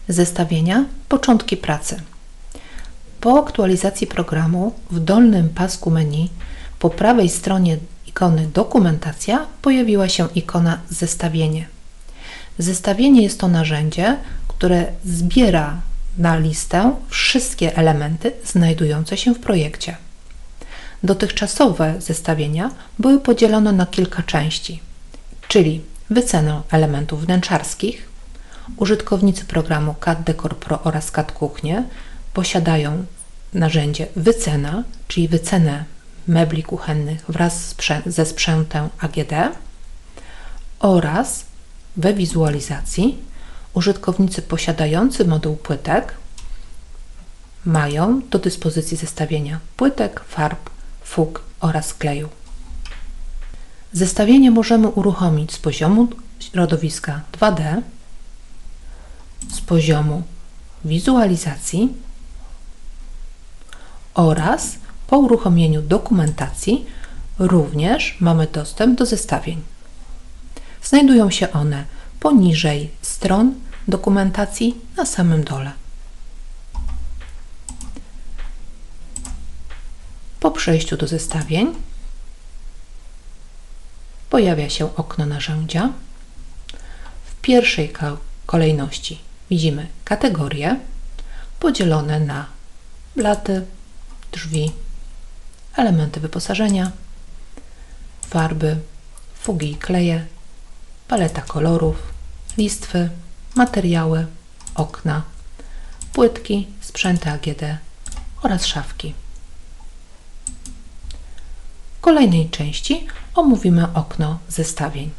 Zestawienia, początki pracy. Po aktualizacji programu w dolnym pasku menu po prawej stronie ikony Dokumentacja pojawiła się ikona Zestawienie. Zestawienie jest to narzędzie, które zbiera na listę wszystkie elementy znajdujące się w projekcie. Dotychczasowe zestawienia były podzielone na kilka części, czyli wycenę elementów wnętrzarskich. Użytkownicy programu CAD Decor Pro oraz CAD Kuchnie posiadają narzędzie Wycena, czyli wycenę mebli kuchennych wraz ze sprzętem AGD, oraz we wizualizacji użytkownicy posiadający moduł płytek mają do dyspozycji zestawienia płytek, farb, fug oraz kleju. Zestawienie możemy uruchomić z poziomu środowiska 2D, z poziomu wizualizacji oraz po uruchomieniu dokumentacji również mamy dostęp do zestawień. Znajdują się one poniżej stron dokumentacji na samym dole. Po przejściu do zestawień pojawia się okno narzędzia. W pierwszej kolejności widzimy kategorie podzielone na blaty, drzwi, elementy wyposażenia, farby, fugi i kleje, paleta kolorów, listwy, materiały, okna, płytki, sprzęty AGD oraz szafki. W kolejnej części omówimy okno zestawień.